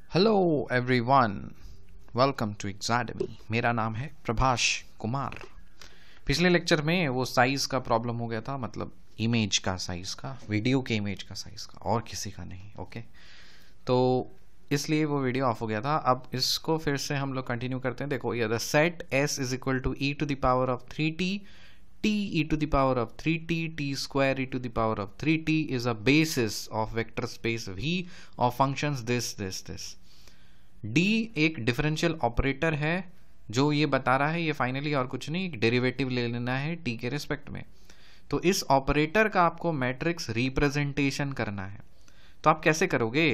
Hello everyone, welcome to Exadmy. मेरा नाम है प्रभाष कुमार। पिछले लेक्चर में वो साइज का प्रॉब्लम हो गया था, मतलब इमेज का साइज का, वीडियो के इमेज का साइज का, और किसी का नहीं। ओके, तो इसलिए वो वीडियो ऑफ हो गया था। अब इसको फिर से हम लोग कंटिन्यू करते हैं। देखो, ये the set S is equal to e to the power of 3t t e to the power of 3t t square e to the power of 3t is a basis of vector space V of functions this d एक differential operator है जो ये बता रहा है, ये finally और कुछ नहीं, एक डेरिवेटिव ले लेना है t के रिस्पेक्ट में। तो इस ऑपरेटर का आपको मैट्रिक्स रिप्रेजेंटेशन करना है। तो आप कैसे करोगे?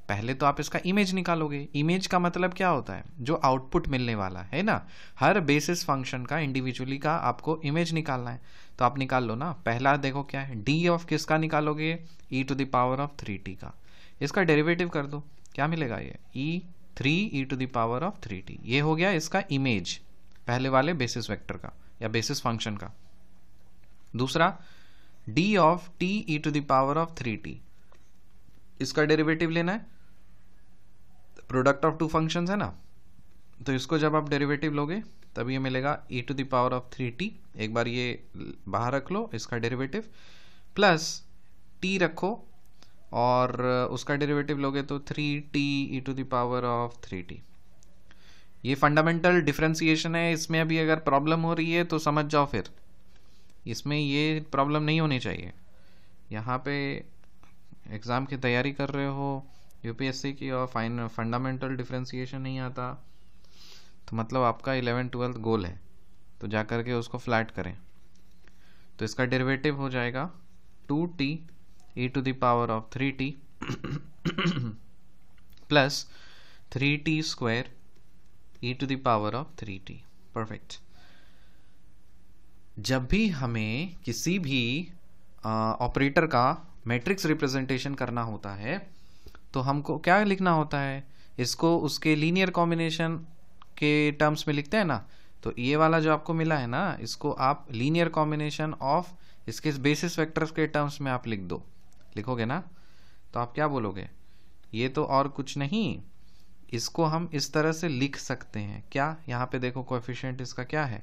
पहले तो आप इसका इमेज निकालोगे। इमेज का मतलब क्या होता है? जो आउटपुट मिलने वाला है ना, हर बेसिस फंक्शन का इंडिविजुअली का आपको इमेज निकालना है। तो आप निकाल लो ना। पहला देखो क्या है, डी ऑफ किसका निकालोगे? e to the power of 3t का। इसका डेरिवेटिव कर दो, क्या मिलेगा? ये e to the power of 3t। ये हो गया इसका इमेज, पहले वाले बेसिस वेक्टर का या बेसिस फंक्शन का। दूसरा, d of t e to the power of 3t, इसका डेरिवेटिव लेना है। प्रोडक्ट ऑफ टू फंक्शंस है ना, तो इसको जब आप डेरिवेटिव लोगे तब ये मिलेगा e to the power of 3t। एक बार ये बाहर रख लो, इसका डेरिवेटिव प्लस t रखो और उसका डेरिवेटिव लोगे तो 3t e to the power of 3t। ये फंडामेंटल डिफरेंशिएशन है। इसमें अभी अगर प्रॉब्लम हो रही है तो समझ जाओ, फिर इसमें ये प्रॉब्लम नहीं होनी चाहिए। यहाँ पे एग्ज़ाम की तैयारी कर रहे हो यूपीएससी की और फंडामेंटल डिफरेंशिएशन नहीं आता, तो मतलब आपका 11th-12th गोल है, तो जा कर के उसको फ्लैट करें। तो इसका डेरिवेटिव हो जाएगा 2t e to the power of 3t plus 3t square e to the power of 3t। Perfect. जब भी हमें किसी भी ऑपरेटर का मैट्रिक्स रिप्रेजेंटेशन करना होता है तो हमको क्या लिखना होता है? इसको उसके लीनियर कॉम्बिनेशन के टर्म्स में लिखते हैं ना। तो ये वाला जो आपको मिला है ना, इसको आप लीनियर कॉम्बिनेशन ऑफ इसके बेसिस वेक्टर्स के टर्म्स में आप लिख दो। लिखोगे ना, तो आप क्या बोलोगे? ये तो और कुछ नहीं, इसको हम इस तरह से लिख सकते हैं। क्या? यहाँ पे देखो, कोएफिशिएंट इसका क्या है?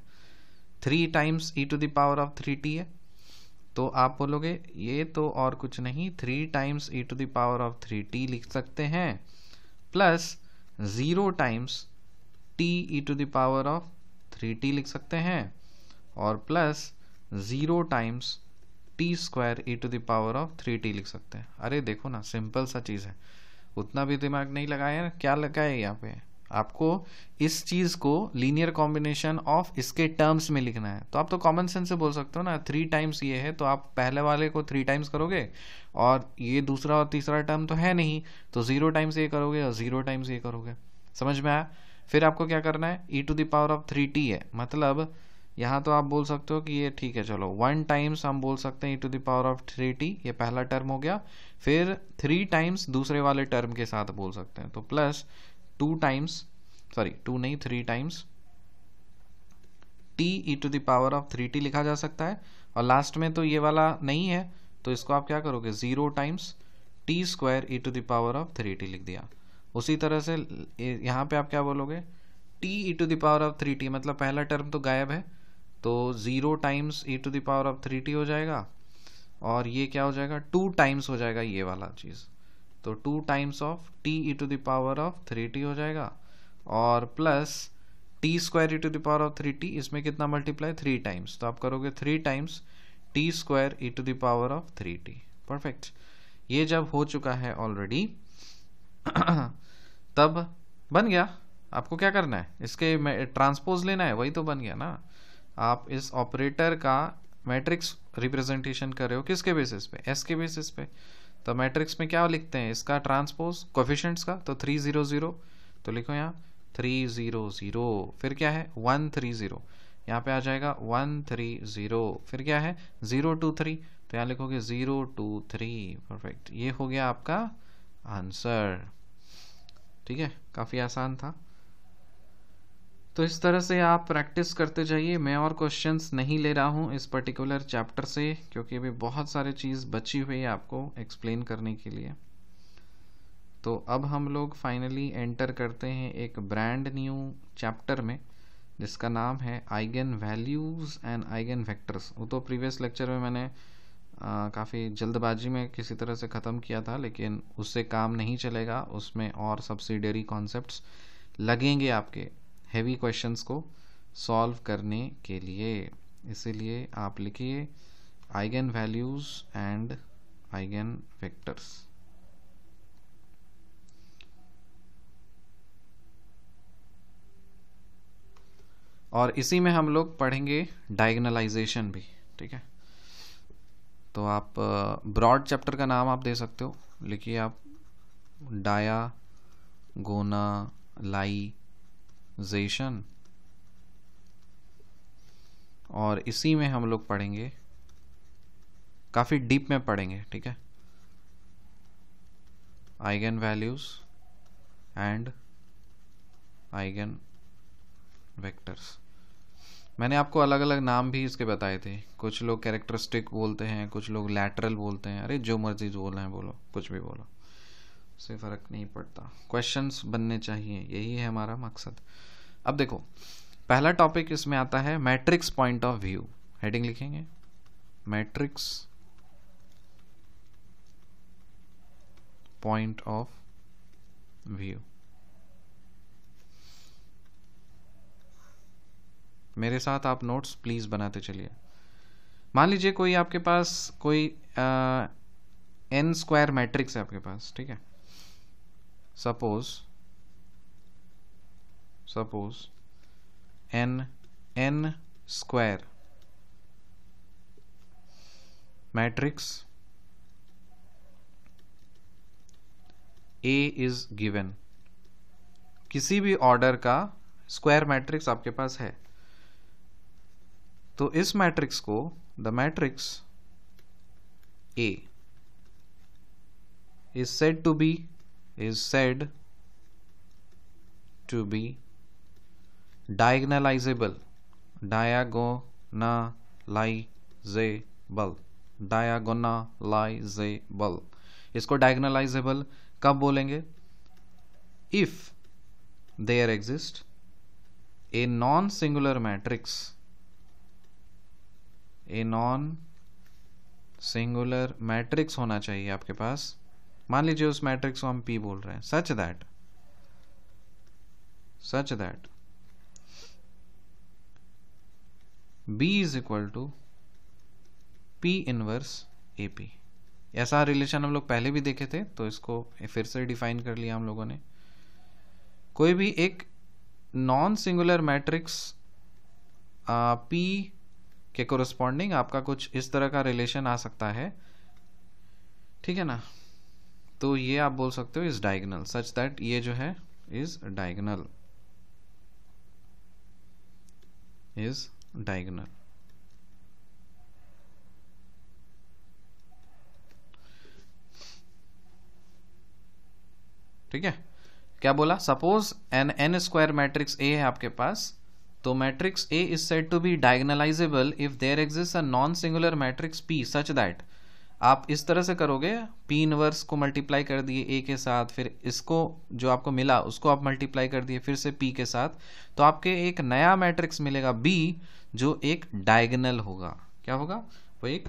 3 times e to the power of 3t है। तो आप बोलोगे ये तो और कुछ नहीं, 3 times e to the power of 3t लिख सकते हैं, plus 0 times t e to the power of 3t लिख सकते हैं, और plus 0 times t square e to the power of 3t लिख सकते हैं। अरे देखो ना, सिंपल सा चीज़ है, उतना भी दिमाग नहीं लगाया। क्या लगा है यहाँ पे? आपको इस चीज को लीनियर कॉम्बिनेशन ऑफ इसके टर्म्स में लिखना है। तो आप तो कॉमन सेंस से बोल सकते हो ना, 3 टाइम्स ये है तो आप पहले वाले को 3 टाइम्स करोगे, और ये दूसरा और तीसरा टर्म तो है नहीं, तो 0 टाइम्स ये करोगे और 0 टाइम्स ये करोगे। समझ में आया? फिर आपको क्या करना है? e to the power of 3t है, मतलब यहाँ तो आप बोल सकते हो कि ये ठीक है, चलो 1 टाइम्स हम बोल सकते हैं e to the power of 3t, ये पहला टर्म हो गया। फिर 3 टाइम्स दूसरे वाले टर्म के साथ बोल सकते हैं, तो प्लस 2 टाइम्स, सॉरी 2 नहीं, 3 times t e to the power of 3t लिखा जा सकता है। और लास्ट में तो ये वाला नहीं है, तो इसको आप क्या करोगे? 0 times t square e to the power of 3t लिख दिया। उसी तरह से यहाँ पे आप क्या बोलोगे? t e to the power of 3t, मतलब पहला टर्म तो गायब है, तो 0 times e to the power of 3t हो जाएगा, और ये क्या हो जाएगा? 2 टाइम्स हो जाएगा ये वाला चीज़, तो 2 times of t e to the power of 3t हो जाएगा, और plus t square e to the power of 3t, इसमें कितना मल्टीप्लाई? 3 टाइम्स, तो आप करोगे 3 times t square e to the power of 3t। Perfect. ये जब हो चुका है ऑलरेडी तब बन गया। आपको क्या करना है? इसके ट्रांसपोज लेना है, वही तो बन गया ना। आप इस ऑपरेटर का मैट्रिक्स रिप्रेजेंटेशन कर रहे हो किसके बेसिस पे? s के बेसिस पे। तो मैट्रिक्स में क्या लिखते हैं? इसका ट्रांसपोज कोएफिशिएंट्स का, तो 3 0 0, तो लिखो यहाँ 3 0 0, फिर क्या है? 1 3 0, यहाँ पे आ जाएगा 1 3 0, फिर क्या है? 0 2 3, तो यहाँ लिखोगे 0 2 3। परफेक्ट, ये हो गया आपका आंसर। ठीक है, काफ़ी आसान था। तो इस तरह से आप प्रैक्टिस करते जाइए। मैं और क्वेश्चंस नहीं ले रहा हूँ इस पर्टिकुलर चैप्टर से, क्योंकि अभी बहुत सारे चीज़ बची हुई है आपको एक्सप्लेन करने के लिए। तो अब हम लोग फाइनली एंटर करते हैं एक ब्रांड न्यू चैप्टर में जिसका नाम है eigen values and eigen vectors. वो तो प्रीवियस लेक्चर में मैंने काफ़ी जल्दबाजी में किसी तरह से ख़त्म किया था, लेकिन उससे काम नहीं चलेगा, उसमें और सब्सिडियरी कॉन्सेप्ट्स लगेंगे आपके हैवी क्वेश्चंस को सॉल्व करने के लिए। इसीलिए आप लिखिए eigen values and eigen vectors. और इसी में हम लोग पढ़ेंगे डायगोनलाइजेशन भी, ठीक है। तो आप ब्रॉड चैप्टर का नाम आप दे सकते हो, लिखिए आप डायगोनलाइजेशन। और इसी में हम लोग पढ़ेंगे, काफ़ी डीप में पढ़ेंगे, ठीक है, eigen values and eigen vectors. मैंने आपको अलग अलग नाम भी इसके बताए थे। कुछ लोग कैरेक्टरिस्टिक बोलते हैं, कुछ लोग लैटरल बोलते हैं। अरे जो मर्जी बोलना है बोलो, कुछ भी बोलो, उससे फ़र्क नहीं पड़ता, क्वेश्चंस बनने चाहिए, यही है हमारा मकसद। अब देखो, पहला टॉपिक इसमें आता है matrix point of view. Heading लिखेंगे मैट्रिक्स पॉइंट ऑफ व्यू। मेरे साथ आप नोट्स प्लीज बनाते चलिए। मान लीजिए कोई आपके पास कोई n स्क्वायर मैट्रिक्स है आपके पास, ठीक है। Suppose n square matrix A is given. किसी भी ऑर्डर का स्क्वायर मैट्रिक्स आपके पास है, तो इस मैट्रिक्स को the matrix A is said to be diagonalizable इसको diagonalizable कब बोलेंगे? If there exists a non-singular matrix, a non-singular matrix होना चाहिए आपके पास। मान लीजिए उस मैट्रिक्स को हम P बोल रहे हैं, such that B is equal to P inverse AP। ऐसा रिलेशन हम लोग पहले भी देखे थे, तो इसको फिर से डिफाइन कर लिया हम लोगों ने। कोई भी एक नॉन सिंगुलर मैट्रिक्स P के कोरस्पॉन्डिंग आपका कुछ इस तरह का रिलेशन आ सकता है, ठीक है ना। तो ये आप बोल सकते हो इज डायगोनल, सच दैट ये जो है इज डायगोनल, ठीक है। क्या बोला? Suppose n square matrix A है आपके पास, तो matrix A is said to be diagonalizable if there exist a non singular matrix P such that. आप इस तरह से करोगे, P इनवर्स को मल्टीप्लाई कर दिए A के साथ, फिर इसको जो आपको मिला उसको आप मल्टीप्लाई कर दिए फिर से P के साथ, तो आपके एक नया मैट्रिक्स मिलेगा B जो एक डायगोनल होगा। क्या होगा? वो एक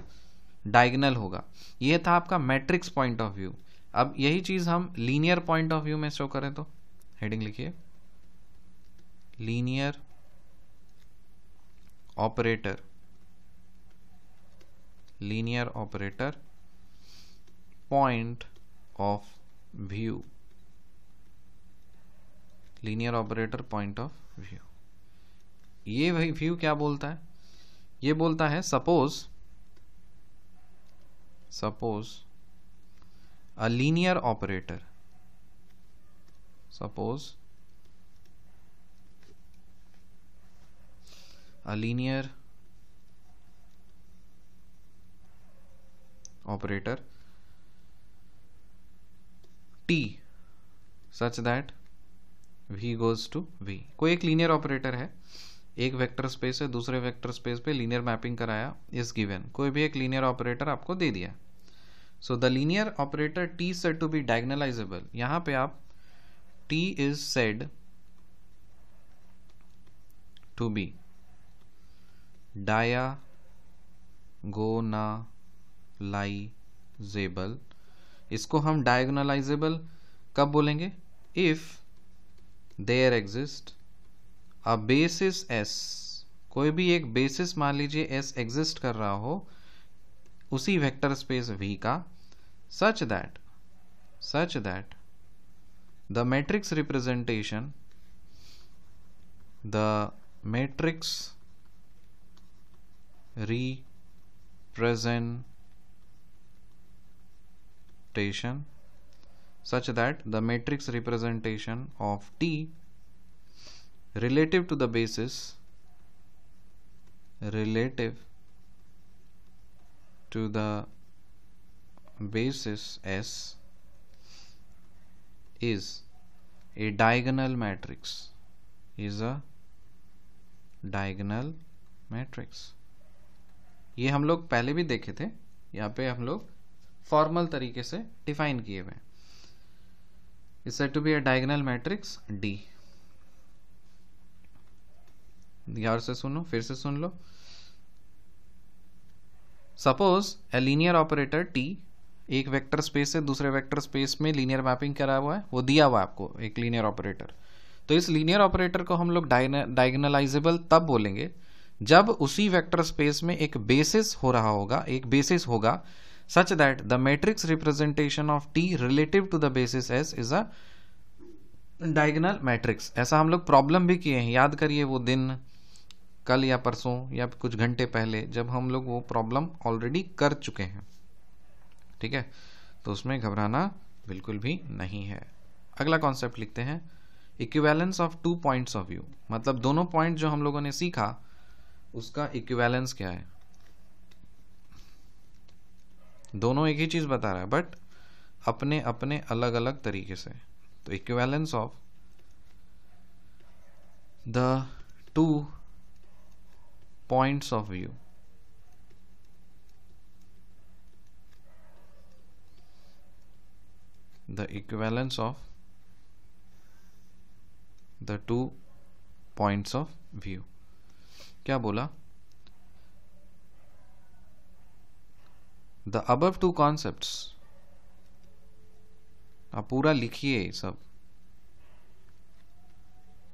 डायगोनल होगा। ये था आपका मैट्रिक्स पॉइंट ऑफ व्यू। अब यही चीज हम लीनियर पॉइंट ऑफ व्यू में शो करें तो हेडिंग लिखिए linear operator point of view. Linear operator point of view, ये वही व्यू क्या बोलता है? ये बोलता है suppose a linear operator, suppose a linear operator T such that V goes to V। कोई एक लीनियर ऑपरेटर है, एक वेक्टर स्पेस है, दूसरे वेक्टर स्पेस पे लीनियर मैपिंग कराया, इज गिवन। कोई भी एक लीनियर ऑपरेटर आपको दे दिया, so the linear operator T said to be diagonalizable, यहां पे आप T is said to be diagonalizable. इसको हम डायगोनलाइजेबल कब बोलेंगे? If there exist a basis S, कोई भी एक बेसिस मान लीजिए एस एग्जिस्ट कर रहा हो उसी वेक्टर स्पेस V का, such that the matrix representation such that the matrix representation of T relative to the basis S is a diagonal matrix, ये हम लोग पहले भी देखे थे, यहाँ पे हम लोग फॉर्मल तरीके से डिफाइन किए हुए। Is said to be a diagonal matrix D। यार से सुनो, फिर से सुन लो। Suppose a linear operator T एक वेक्टर स्पेस से दूसरे वेक्टर स्पेस में लीनियर मैपिंग करा हुआ है, वो दिया हुआ है आपको एक लीनियर ऑपरेटर। तो इस लीनियर ऑपरेटर को हम लोग डायगोनलाइजेबल तब बोलेंगे जब उसी वेक्टर स्पेस में एक बेसिस हो रहा होगा, एक बेसिस होगा such that the matrix representation of T relative to the basis S is a diagonal matrix. ऐसा हम लोग प्रॉब्लम भी किए हैं, याद करिए वो दिन, कल या परसों या कुछ घंटे पहले, जब हम लोग वो प्रॉब्लम ऑलरेडी कर चुके हैं। ठीक है, तो उसमें घबराना बिल्कुल भी नहीं है। अगला कॉन्सेप्ट लिखते हैं, equivalence of two points of view. मतलब दोनों पॉइंट जो हम लोगों ने सीखा उसका इक्विवेलेंस क्या है। दोनों एक ही चीज बता रहा है बट अपने अपने अलग अलग तरीके से। तो equivalence of the two points of view, the equivalence of the two points of view। क्या बोला? the above two concepts, आप पूरा लिखिए सब,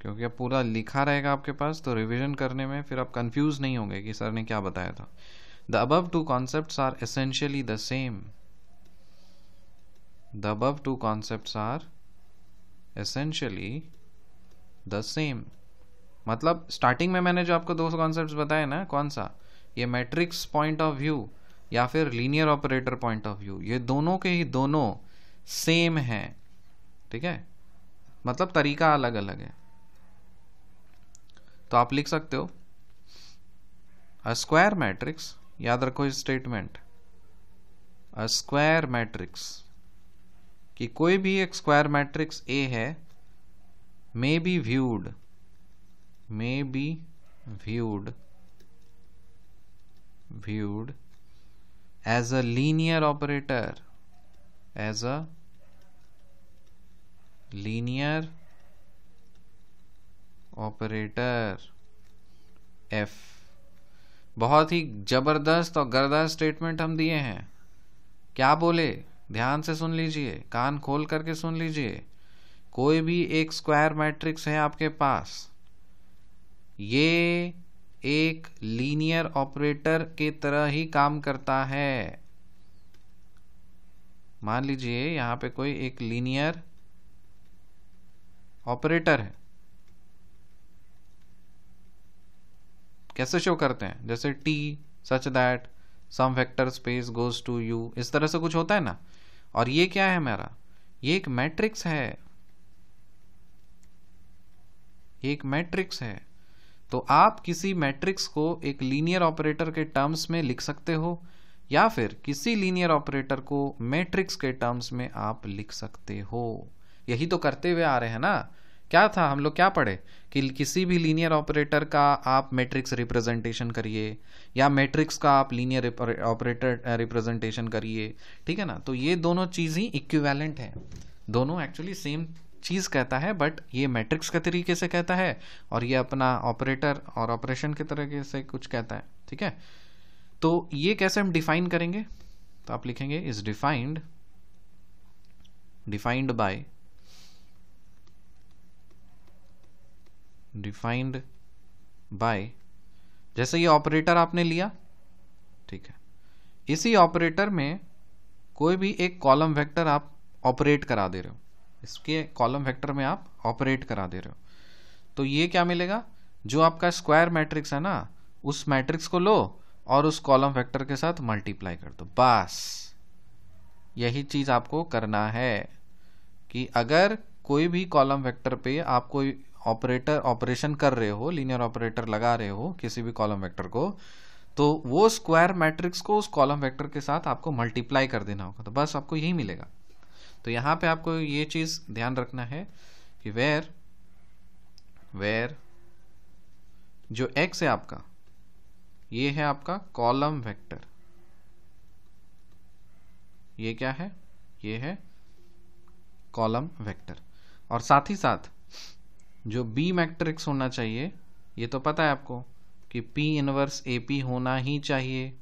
क्योंकि अब पूरा लिखा रहेगा आपके पास तो रिवीजन करने में फिर आप कंफ्यूज नहीं होंगे कि सर ने क्या बताया था। the above two concepts are essentially the same, the above two concepts are essentially the same। मतलब स्टार्टिंग में मैंने जो आपको दो कॉन्सेप्ट्स बताए ना, कौन सा, ये मैट्रिक्स पॉइंट ऑफ व्यू या फिर linear operator point of view, ये दोनों के ही दोनों सेम हैं। ठीक है, मतलब तरीका अलग अलग है। तो आप लिख सकते हो अ स्क्वायर मैट्रिक्स, याद रखो इस स्टेटमेंट, अ स्क्वायर मैट्रिक्स, कि कोई भी एक स्क्वायर मैट्रिक्स A है, may be viewed as a linear operator, as a linear operator F। बहुत ही जबरदस्त और गर्दा स्टेटमेंट हम दिए हैं। क्या बोले? ध्यान से सुन लीजिए, कान खोल करके सुन लीजिए। कोई भी एक स्क्वायर मैट्रिक्स है आपके पास, ये एक लीनियर ऑपरेटर के तरह ही काम करता है। मान लीजिए यहां पे कोई एक लीनियर ऑपरेटर है, कैसे शो करते हैं? जैसे T such that some vector space goes to U, इस तरह से कुछ होता है ना। और ये क्या है मेरा? ये एक मैट्रिक्स है, ये एक मैट्रिक्स है। तो आप किसी मैट्रिक्स को एक लीनियर ऑपरेटर के टर्म्स में लिख सकते हो या फिर किसी लीनियर ऑपरेटर को मैट्रिक्स के टर्म्स में आप लिख सकते हो। यही तो करते हुए आ रहे हैं ना, क्या था, हम लोग क्या पढ़े कि किसी भी लीनियर ऑपरेटर का आप मैट्रिक्स रिप्रेजेंटेशन करिए या मैट्रिक्स का आप लीनियर ऑपरेटर रिप्रेजेंटेशन करिए, ठीक है ना। तो ये दोनों चीज़ ही इक्विवेलेंट है, दोनों एक्चुअली सेम चीज़ कहता है, बट ये मैट्रिक्स के तरीके से कहता है और ये अपना ऑपरेटर और ऑपरेशन के तरीके से कुछ कहता है, ठीक है। तो ये कैसे हम डिफाइन करेंगे, तो आप लिखेंगे इज डिफाइंड बाय जैसे ये ऑपरेटर आपने लिया, ठीक है, इसी ऑपरेटर में कोई भी एक कॉलम वेक्टर आप ऑपरेट करा दे रहे हो, इसके कॉलम वेक्टर में आप ऑपरेट करा दे रहे हो, तो ये क्या मिलेगा, जो आपका स्क्वायर मैट्रिक्स है ना, उस मैट्रिक्स को लो और उस कॉलम वेक्टर के साथ मल्टीप्लाई कर दो, बस यही चीज आपको करना है कि अगर कोई भी कॉलम वेक्टर पे आप कोई ऑपरेशन कर रहे हो, लीनियर ऑपरेटर लगा रहे हो किसी भी कॉलम वेक्टर को, तो वो स्क्वायर मैट्रिक्स को उस कॉलम वेक्टर के साथ आपको मल्टीप्लाई कर देना होगा, तो बस आपको यही मिलेगा। तो यहां पे आपको ये चीज ध्यान रखना है कि वेयर जो x है आपका, ये है आपका कॉलम वेक्टर, ये क्या है, ये है कॉलम वेक्टर, और साथ ही साथ जो B मैट्रिक्स होना चाहिए, ये तो पता है आपको कि P इनवर्स AP होना ही चाहिए,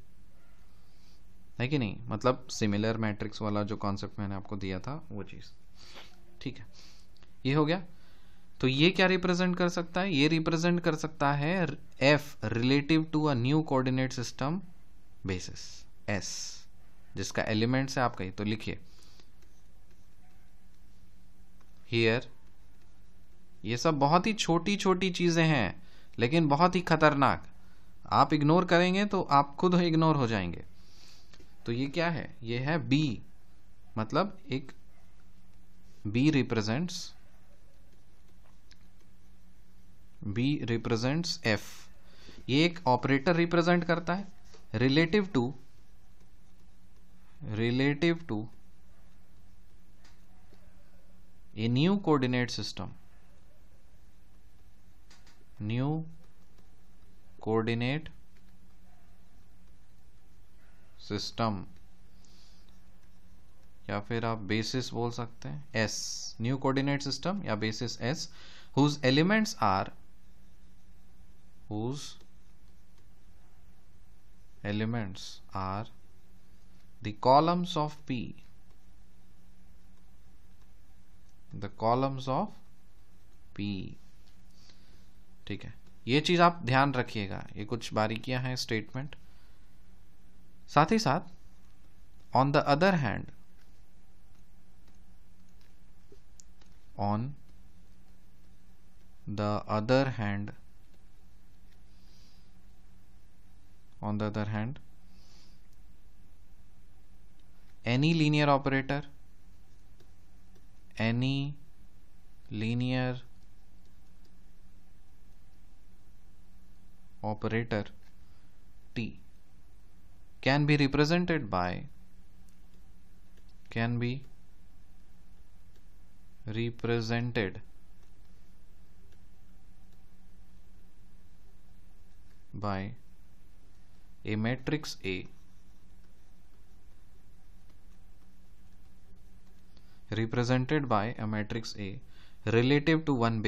है कि नहीं, मतलब सिमिलर मैट्रिक्स वाला जो कॉन्सेप्ट मैंने आपको दिया था वो चीज, ठीक है। ये हो गया। तो ये क्या रिप्रेजेंट कर सकता है, ये रिप्रेजेंट कर सकता है F relative to a new coordinate system basis S, जिसका एलिमेंट्स है आपका ही, तो लिखिए हियर, ये सब बहुत ही छोटी छोटी चीजें हैं लेकिन बहुत ही खतरनाक, आप इग्नोर करेंगे तो आप खुद इग्नोर हो जाएंगे। तो ये क्या है, ये है B, मतलब एक B रिप्रेजेंट्स F, ये एक ऑपरेटर रिप्रेजेंट करता है relative to a new coordinate system, या फिर आप बेसिस बोल सकते हैं S, न्यू कोऑर्डिनेट सिस्टम या basis S, whose elements are the columns of P, ठीक है। ये चीज आप ध्यान रखिएगा, ये कुछ बारीकियां हैं स्टेटमेंट। साथ ही साथ on the other hand any linear operator T can be represented by a matrix A represented by a matrix A relative to one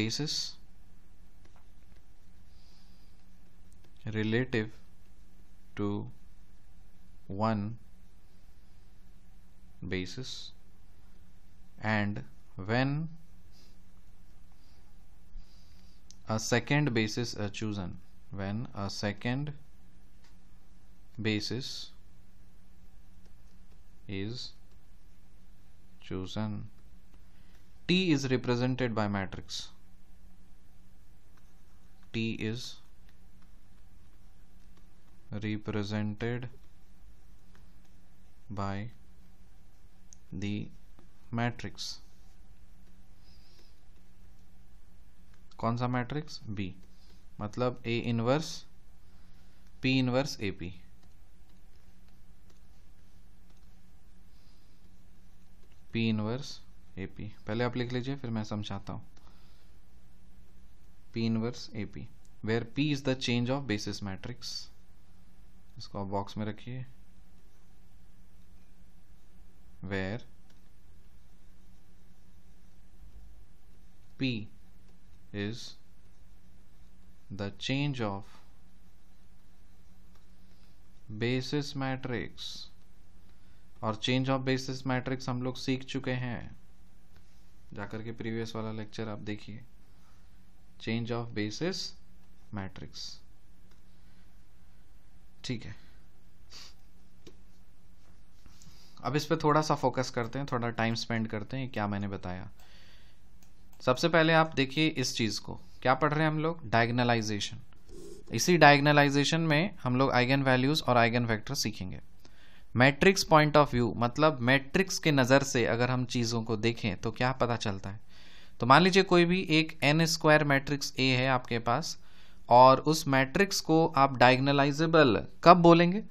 basis and when a second basis is chosen, T is represented by matrix, the matrix, कौन सा matrix, B, मतलब A inverse P inverse AP, P inverse AP, पहले आप लिख लीजिए फिर मैं समझाता हूं। P inverse AP, where P is the change of basis matrix. इसको आप बॉक्स में रखिए, वेयर P is the change of basis matrix। और चेंज ऑफ बेसिस मैट्रिक्स हम लोग सीख चुके हैं, जाकर के प्रीवियस वाला लेक्चर आप देखिए, चेंज ऑफ बेसिस मैट्रिक्स। ठीक है, अब इस पे थोड़ा सा फोकस करते हैं, थोड़ा टाइम स्पेंड करते हैं क्या मैंने बताया। सबसे पहले आप देखिए इस चीज को, क्या पढ़ रहे हैं हम लोग, डायगनलाइजेशन। इसी डायगनलाइजेशन में हम लोग आइगन वैल्यूज और आइगन वेक्टर सीखेंगे। मैट्रिक्स पॉइंट ऑफ व्यू, मतलब मैट्रिक्स के नजर से अगर हम चीजों को देखें तो क्या पता चलता है। तो मान लीजिए कोई भी एक n स्क्वायर मैट्रिक्स A है आपके पास, और उस मैट्रिक्स को आप डायगनलाइजेबल कब बोलेंगे,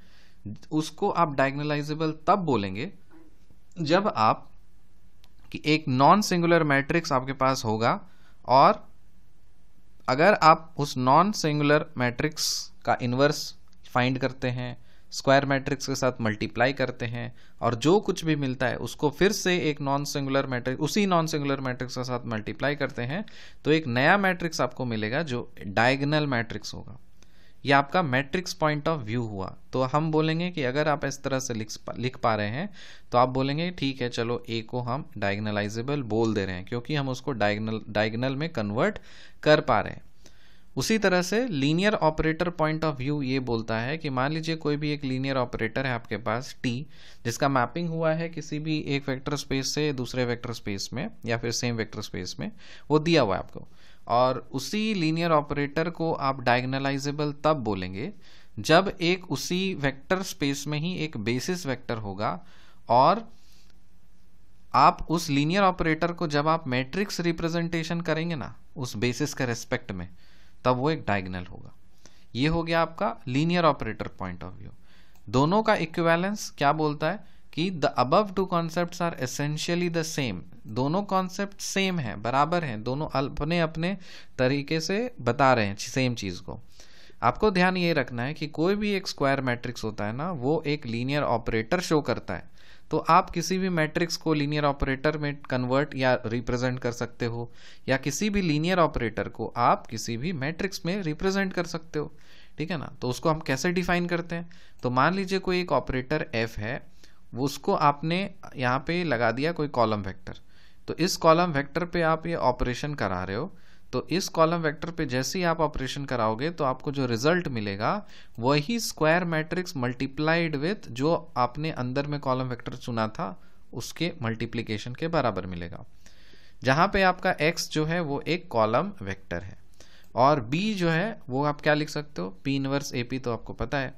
उसको आप डायगनलाइजेबल तब बोलेंगे जब आप कि एक नॉन सिंगुलर मैट्रिक्स आपके पास होगा, और अगर आप उस नॉन सिंगुलर मैट्रिक्स का इनवर्स फाइंड करते हैं, स्क्वायर मैट्रिक्स के साथ मल्टीप्लाई करते हैं, और जो कुछ भी मिलता है उसको फिर से एक नॉन सिंगुलर मैट्रिक्स, उसी नॉन सिंगुलर मैट्रिक्स के साथ मल्टीप्लाई करते हैं, तो एक नया मैट्रिक्स आपको मिलेगा जो डायगोनल मैट्रिक्स होगा। ये आपका मैट्रिक्स पॉइंट ऑफ व्यू हुआ। तो हम बोलेंगे कि अगर आप इस तरह से लिख पा रहे हैं तो आप बोलेंगे ठीक है, चलो A को हम डायगनलाइजेबल बोल दे रहे हैं, क्योंकि हम उसको डायगनल में कन्वर्ट कर पा रहे हैं। उसी तरह से linear operator point of view ये बोलता है कि मान लीजिए कोई भी एक लीनियर ऑपरेटर है आपके पास T, जिसका मैपिंग हुआ है किसी भी एक वेक्टर स्पेस से दूसरे वेक्टर स्पेस में या फिर सेम वेक्टर स्पेस में, वो दिया हुआ है आपको, और उसी लीनियर ऑपरेटर को आप डायगनलाइजेबल तब बोलेंगे जब एक उसी वेक्टर स्पेस में ही एक बेसिस वेक्टर होगा, और आप उस लीनियर ऑपरेटर को जब आप मैट्रिक्स रिप्रेजेंटेशन करेंगे ना उस बेसिस के रेस्पेक्ट में, तब वो एक डायगोनल होगा। ये हो गया आपका linear operator point of view. दोनों का इक्विवेलेंस क्या बोलता है कि the above two concepts are essentially the same. दोनों कॉन्सेप्ट सेम है, बराबर हैं, दोनों अपने अपने तरीके से बता रहे हैं सेम चीज को। आपको ध्यान ये रखना है कि कोई भी एक स्क्वायर मैट्रिक्स होता है ना, वो एक लीनियर ऑपरेटर शो करता है। तो आप किसी भी मैट्रिक्स को लीनियर ऑपरेटर में कन्वर्ट या रिप्रेजेंट कर सकते हो, या किसी भी लीनियर ऑपरेटर को आप किसी भी मैट्रिक्स में रिप्रेजेंट कर सकते हो, ठीक है ना। तो उसको हम कैसे डिफाइन करते हैं, तो मान लीजिए कोई एक ऑपरेटर f है, वो उसको आपने यहाँ पे लगा दिया कोई कॉलम वेक्टर, तो इस कॉलम वेक्टर पे आप ये ऑपरेशन करा रहे हो, तो इस कॉलम वेक्टर पे जैसे ही आप ऑपरेशन कराओगे तो आपको जो रिजल्ट मिलेगा वही स्क्वायर मैट्रिक्स मल्टीप्लाइड विथ जो आपने अंदर में कॉलम वेक्टर चुना था उसके मल्टीप्लिकेशन के बराबर मिलेगा। जहां पे आपका x जो है वो एक कॉलम वेक्टर है, और b जो है वो आप क्या लिख सकते हो, P इनवर्स AP, तो आपको पता है।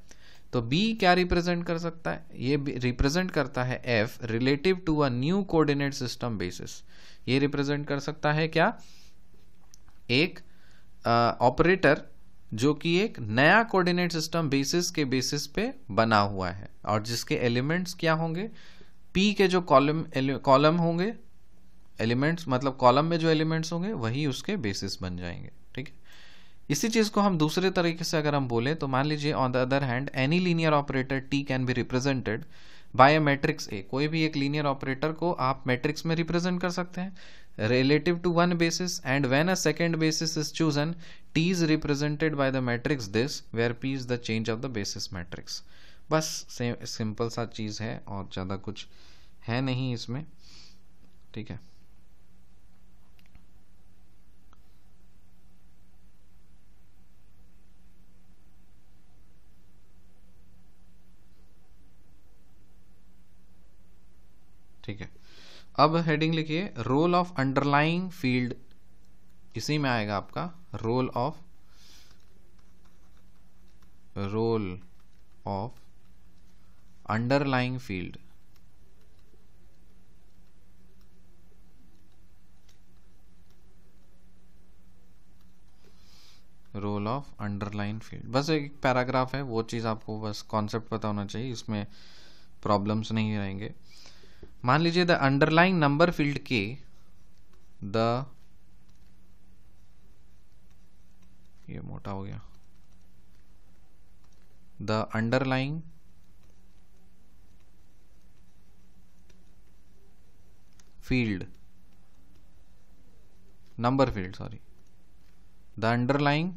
तो b क्या रिप्रेजेंट कर सकता है, ये रिप्रेजेंट करता है f relative to a new coordinate system basis. ये रिप्रेजेंट कर सकता है क्या, एक ऑपरेटर जो कि एक नया कोऑर्डिनेट सिस्टम बेसिस के बेसिस पे बना हुआ है, और जिसके एलिमेंट्स क्या होंगे, P के जो कॉलम होंगे, एलिमेंट्स मतलब कॉलम में जो एलिमेंट्स होंगे वही उसके बेसिस बन जाएंगे, ठीक है। इसी चीज को हम दूसरे तरीके से अगर हम बोले तो मान लीजिए on the other hand any linear operator T can be represented by a matrix A। कोई भी एक लीनियर ऑपरेटर को आप मैट्रिक्स में रिप्रेजेंट कर सकते हैं relative to one basis, and when a second basis is chosen, T is represented by the matrix this, where P is the change of the basis matrix। बस simple सा चीज है और ज्यादा कुछ है नहीं इसमें, ठीक है। ठीक है, अब हेडिंग लिखिए रोल ऑफ अंडरलाइंग फील्ड। इसी में आएगा आपका role of underlying field. Role of underline field, बस एक पैराग्राफ है, वो चीज आपको बस कॉन्सेप्ट पता होना चाहिए, इसमें प्रॉब्लम्स नहीं रहेंगे। मान लीजिए द अंडरलाइंग नंबर फील्ड के, द मोटा हो गया, the underlying field, number field, sorry, the underlying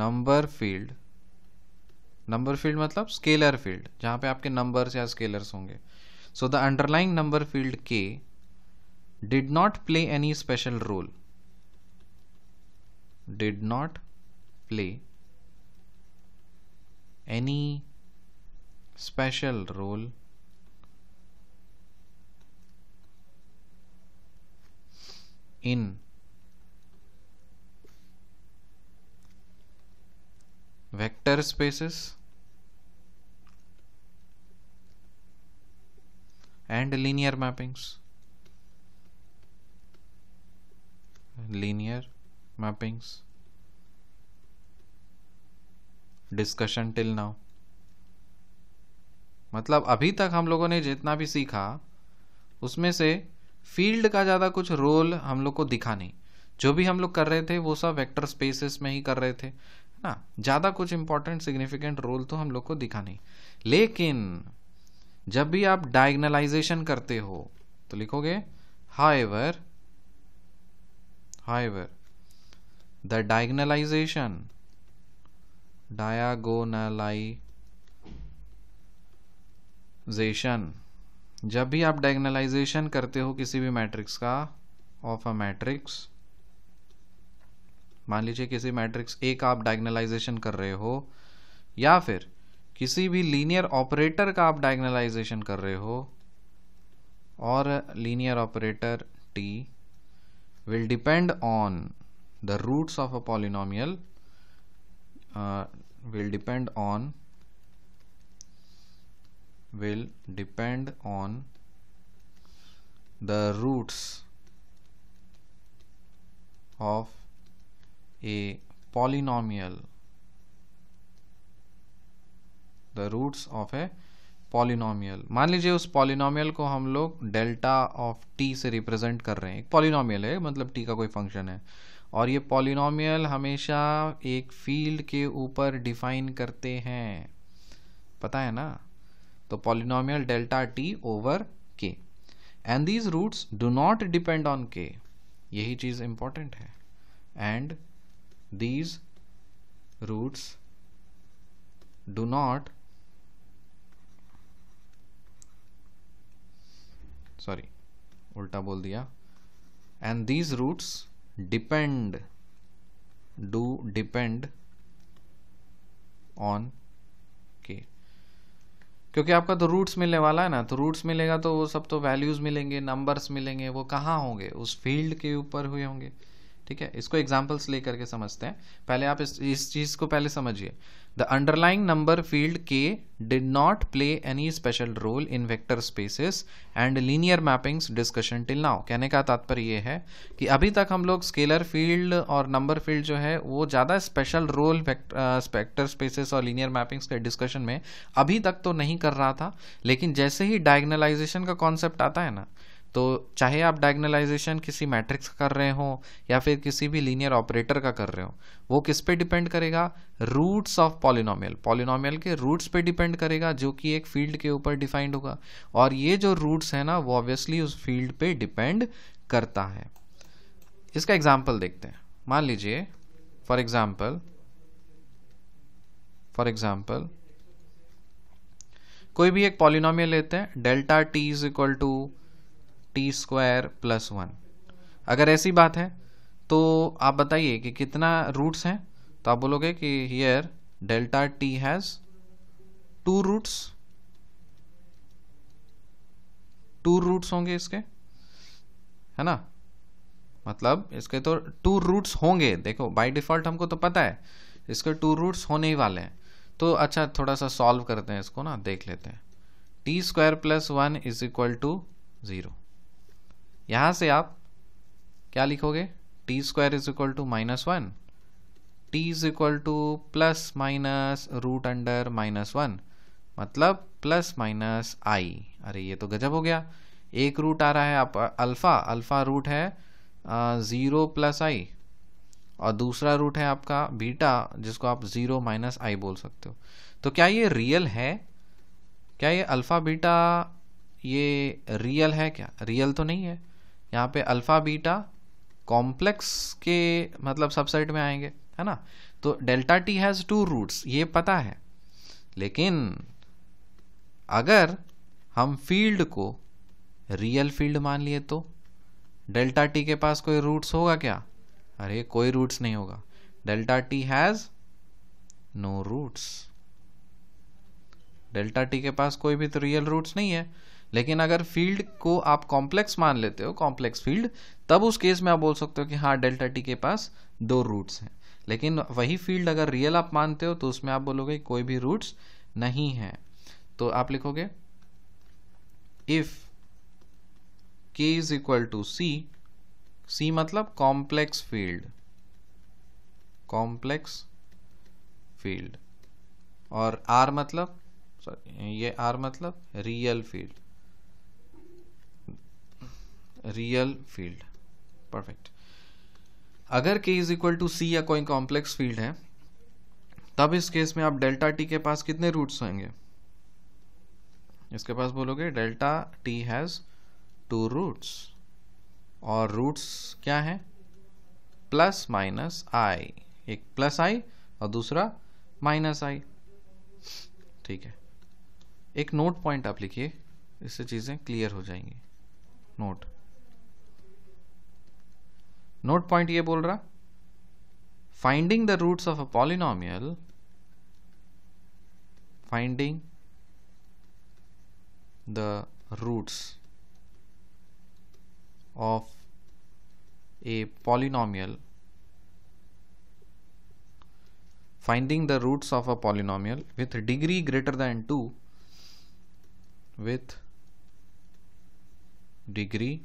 number field, number field मतलब स्केलर फील्ड जहां पे आपके नंबर्स या स्केलर्स होंगे. So the underlying number field के did not play any special role, did not play any special role in vector spaces and linear mappings, linear mappings discussion till now. मतलब अभी तक हम लोगों ने जितना भी सीखा उसमें से फील्ड का ज़्यादा कुछ रोल हम लोग को दिखा नहीं. जो भी हम लोग कर रहे थे वो सब वेक्टर स्पेसेस में ही कर रहे थे ना. ज़्यादा कुछ इंपॉर्टेंट सिग्निफिकेंट रोल तो हम लोग को दिखा नहीं. लेकिन जब भी आप डायगनलाइजेशन करते हो तो लिखोगे हाउएवर द डायगनलाइजेशन जब भी आप डायगनलाइजेशन करते हो किसी भी मैट्रिक्स का ऑफ अ मैट्रिक्स, मान लीजिए किसी मैट्रिक्स ए का आप डायगनलाइजेशन कर रहे हो या फिर किसी भी लीनियर ऑपरेटर का आप डायगनलाइजेशन कर रहे हो, और linear operator t will depend on the roots of a polynomial, will depend on the roots of a polynomial, the roots of a polynomial. मान लीजिए उस पॉलिनोमियल को हम लोग डेल्टा ऑफ टी से रिप्रेजेंट कर रहे हैं. एक पॉलिनोमियल है, मतलब टी का कोई फंक्शन है, और ये पॉलिनोमियल हमेशा एक फील्ड के ऊपर डिफाइन करते हैं, पता है ना. तो polynomial delta T over K, and these roots do not depend on K. यही चीज इंपॉर्टेंट है. And these roots do not, sorry उल्टा बोल दिया, and these roots depend on K. क्योंकि आपका तो रूट्स मिलने वाला है ना, तो रूट्स मिलेगा तो वो सब तो वैल्यूज मिलेंगे, नंबर्स मिलेंगे, वो कहाँ होंगे, उस फील्ड के ऊपर हुए होंगे. ठीक है, इसको एग्जांपल्स लेकर के समझते हैं. पहले आप इस चीज को पहले समझिए. The underlying number field K did not play any special role in vector spaces and linear mappings discussion till now. कहने का तात्पर्य ये है कि अभी तक हम लोग स्केलर फील्ड और नंबर फील्ड जो है वो ज़्यादा स्पेशल रोल वेक्टर स्पेसेस और लीनियर मैपिंग्स के डिस्कशन में अभी तक तो नहीं कर रहा था. लेकिन जैसे ही डायगनलाइजेशन का कॉन्सेप्ट आता है ना, तो चाहे आप डायगनलाइजेशन किसी मैट्रिक्स का कर रहे हो या फिर किसी भी लीनियर ऑपरेटर का कर रहे हो, वो किस पे डिपेंड करेगा, रूट्स ऑफ पॉलिनोमियल, पॉलिनोमियल के रूट्स पे डिपेंड करेगा, जो कि एक फील्ड के ऊपर डिफाइंड होगा. और ये जो रूट्स है ना वो ऑब्वियसली उस फील्ड पे डिपेंड करता है. इसका एग्जाम्पल देखते हैं. मान लीजिए फॉर एग्जाम्पल कोई भी एक पॉलिनोमियल लेते हैं, delta T is equal to T square plus 1. अगर ऐसी बात है तो आप बताइए कि कितना रूट्स हैं. तो आप बोलोगे कि here delta T has 2 roots, 2 roots होंगे इसके, है ना. मतलब इसके तो 2 रूट्स होंगे. देखो बाय डिफॉल्ट हमको तो पता है इसके 2 रूट्स होने ही वाले हैं. तो अच्छा थोड़ा सा सॉल्व करते हैं इसको ना, देख लेते हैं. T square plus 1 is equal to 0. यहां से आप क्या लिखोगे, T square is equal to -1, T is equal to plus minus root under -1, मतलब प्लस माइनस आई. अरे ये तो गजब हो गया. एक रूट आ रहा है आप अल्फा, अल्फा रूट है 0 प्लस आई, और दूसरा रूट है आपका बीटा, जिसको आप 0 माइनस आई बोल सकते हो। तो क्या ये रियल है? क्या ये अल्फा बीटा ये रियल है? क्या रियल तो नहीं है। यहाँ पे अल्फा बीटा कॉम्प्लेक्स के मतलब सबसेट में आएंगे, है ना। तो डेल्टा टी हैज़ 2 रूट्स, ये पता है। लेकिन अगर हम फील्ड को रियल फील्ड मान लिए तो डेल्टा टी के पास कोई रूट्स होगा क्या? अरे कोई रूट्स नहीं होगा। Delta T has no roots. Delta T के पास कोई भी तो रियल रूट्स नहीं है। लेकिन अगर फील्ड को आप कॉम्प्लेक्स मान लेते हो, कॉम्प्लेक्स फील्ड, तब उस केस में आप बोल सकते हो कि हाँ डेल्टा टी के पास 2 रूट्स हैं। लेकिन वही फील्ड अगर रियल आप मानते हो तो उसमें आप बोलोगे कोई भी रूट्स नहीं है। तो आप लिखोगे if k is equal to C, C मतलब कॉम्प्लेक्स फील्ड, कॉम्प्लेक्स फील्ड, और r मतलब ये r मतलब real field, real field. Perfect. अगर k is equal to C या कोई कॉम्प्लेक्स फील्ड है, तब इस केस में आप डेल्टा टी के पास कितने रूट्स होंगे? इसके पास बोलोगे डेल्टा टी हैज 2 रूट्स, और रूट्स क्या है? प्लस माइनस आई, एक प्लस आई और दूसरा माइनस आई। ठीक है, एक नोट पॉइंट आप लिखिए, इससे चीजें क्लियर हो जाएंगी। नोट पॉइंट ये बोल रहा, finding the roots of a polynomial, finding the roots of a polynomial, finding the roots of a polynomial with degree greater than 2, with degree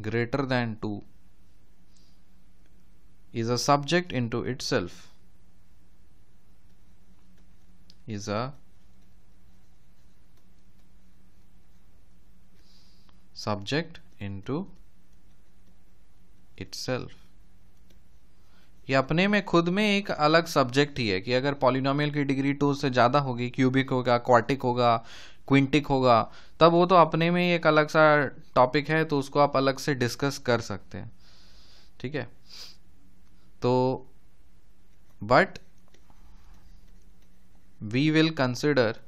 greater than 2 is a subject into itself, is a subject into itself। ये अपने में खुद में एक अलग subject ही है कि अगर पॉलिनोमियल की डिग्री 2 से ज़्यादा होगी, क्यूबिक होगा, क्वार्टिक होगा, क्विंटिक होगा, तब वो तो अपने में ही एक अलग सा टॉपिक है, तो उसको आप अलग से डिस्कस कर सकते हैं। ठीक है, तो but we will consider